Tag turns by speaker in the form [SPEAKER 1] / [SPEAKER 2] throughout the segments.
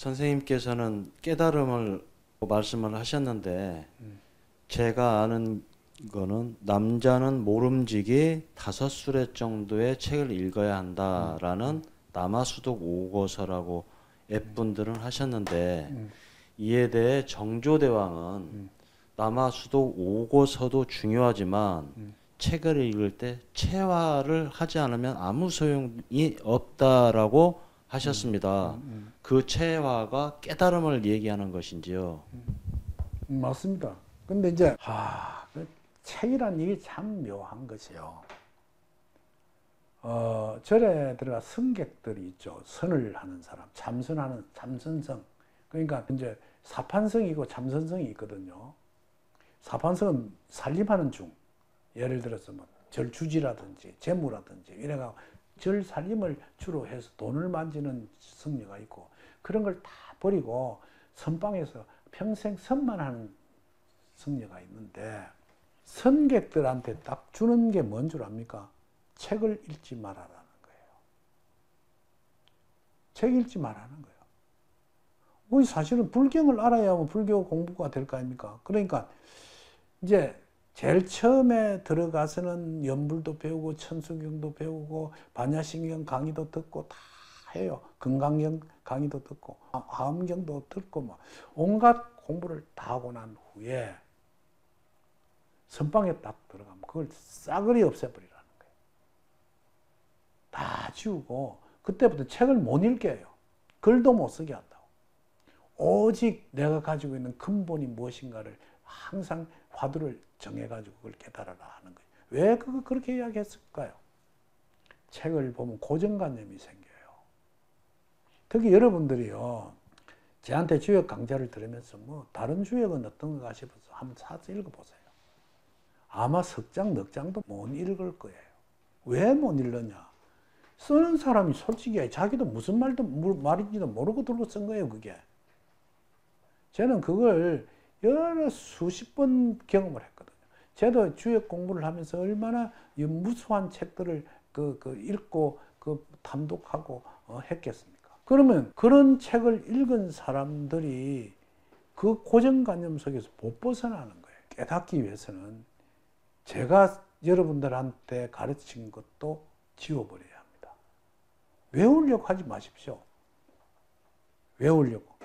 [SPEAKER 1] 선생님께서는 깨달음을 말씀을 하셨는데 제가 아는 거는 남자는 모름지기 5수레 정도의 책을 읽어야 한다라는 남아수독 5고서라고 앱분들은 하셨는데 이에 대해 정조대왕은 남아수독 5고서도 중요하지만 책을 읽을 때 체화를 하지 않으면 아무 소용이 없다라고 하셨습니다. 그 체화가 깨달음을 얘기하는 것인지요?
[SPEAKER 2] 맞습니다. 근데 이제 그 책이란 이게 참 묘한 것이요. 절에 들어가 성객들이 있죠. 선을 하는 사람, 참선하는 참선성. 그러니까 이제 사판성이고 참선성이 있거든요. 사판성은 살림하는 중. 예를 들어서 뭐 절주지라든지 재무라든지 이래가 절 살림을 주로 해서 돈을 만지는 성녀가 있고 그런 걸 다 버리고 선방에서 평생 선만 하는 성녀가 있는데 선객들한테 딱 주는 게 뭔 줄 압니까? 책을 읽지 말아라는 거예요. 책 읽지 말라는 거예요. 우리 사실은 불경을 알아야 불교 공부가 될 거 아닙니까? 그러니까 이제 제일 처음에 들어가서는 연불도 배우고 천수경도 배우고 반야신경 강의도 듣고 다 해요. 금강경 강의도 듣고 화엄경도 듣고 뭐 온갖 공부를 다 하고 난 후에 선방에 딱 들어가면 그걸 싸그리 없애버리라는 거예요. 다 지우고 그때부터 책을 못 읽게 해요. 글도 못 쓰게 한다고. 오직 내가 가지고 있는 근본이 무엇인가를 항상 화두를 정해가지고 그걸 깨달아라 하는 거예요. 왜 그거 그렇게 이야기했을까요? 책을 보면 고정관념이 생겨요. 특히 여러분들이요, 저한테 주역 강좌를 들으면서 뭐 다른 주역은 어떤가 싶어서 한번 사서 읽어보세요. 아마 석장, 넉 장도 못 읽을 거예요. 왜 못 읽느냐? 쓰는 사람이 솔직히 자기도 무슨 말인지도 모르고 들고 쓴 거예요, 그게. 저는 그걸 여러 수십 번 경험을 했거든요. 저도 주역 공부를 하면서 얼마나 무수한 책들을 읽고 탐독하고 했겠습니까? 그러면 그런 책을 읽은 사람들이 그 고정관념 속에서 못 벗어나는 거예요. 깨닫기 위해서는 제가 여러분들한테 가르친 것도 지워버려야 합니다. 외우려고 하지 마십시오. 외우려고.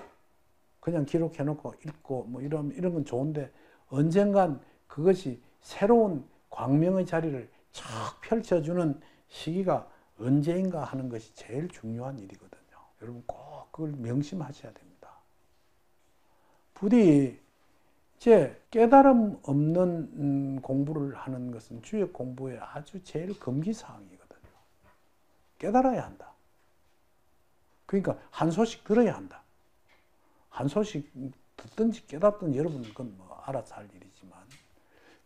[SPEAKER 2] 그냥 기록해놓고 읽고 뭐 이런 건 좋은데 언젠간 그것이 새로운 광명의 자리를 쫙 펼쳐주는 시기가 언제인가 하는 것이 제일 중요한 일이거든요. 여러분 꼭 그걸 명심하셔야 됩니다. 부디 이제 깨달음 없는 공부를 하는 것은 주역 공부의 아주 제일 금기사항이거든요. 깨달아야 한다. 그러니까 한 소식 들어야 한다. 한 소식 듣든지 깨닫든지 여러분 그건 뭐 알아서 할 일이지만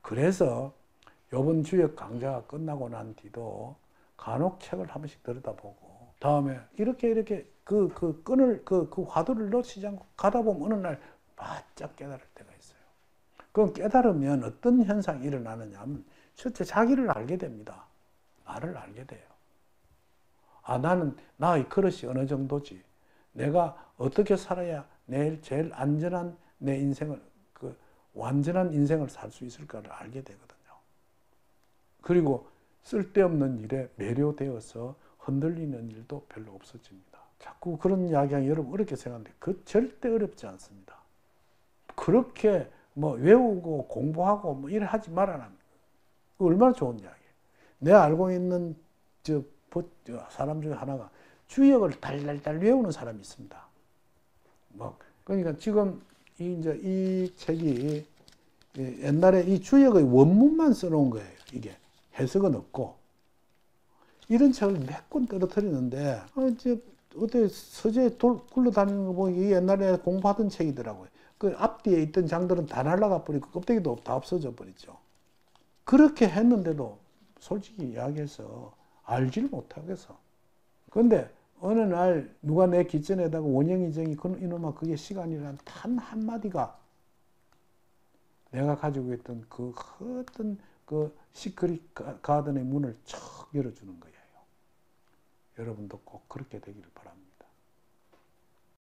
[SPEAKER 2] 그래서 이번 주역 강좌가 끝나고 난 뒤도 간혹 책을 한 번씩 들여다보고 다음에 이렇게 그 화두를 놓치지 않고 가다 보면 어느 날 바짝 깨달을 때가 있어요. 그럼 깨달으면 어떤 현상이 일어나느냐 하면 첫째 자기를 알게 됩니다. 나를 알게 돼요. 나의 그릇이 어느 정도지. 내가 어떻게 살아야 내일 제일 안전한 내 인생을, 완전한 인생을 살 수 있을까를 알게 되거든요. 그리고 쓸데없는 일에 매료되어서 흔들리는 일도 별로 없어집니다. 자꾸 그런 이야기가 여러분 어렵게 생각하는데 그 절대 어렵지 않습니다. 그렇게 뭐 외우고 공부하고 뭐 이래 하지 말아라. 그 얼마나 좋은 이야기예요. 내가 알고 있는 사람 중에 하나가 주역을 달달달 외우는 사람이 있습니다. 그러니까 지금 이 책이 옛날에 이 주역의 원문만 써놓은 거예요. 이게 해석은 없고 이런 책을 몇 권 떨어뜨리는데 어때 서재에 굴러다니는 거 보니 옛날에 공부하던 책이더라고요. 그 앞뒤에 있던 장들은 다 날아가 버리고 껍데기도 다 없어져 버리죠. 그렇게 했는데도 솔직히 이야기해서 알지를 못하겠어. 그런데 어느 날 누가 내 기전에다가 원형이정이 이놈아 그게 시간이라는 단 한마디가 내가 가지고 있던 그 어떤 시크릿 가든의 문을 척 열어주는 거예요. 여러분도 꼭 그렇게 되기를 바랍니다.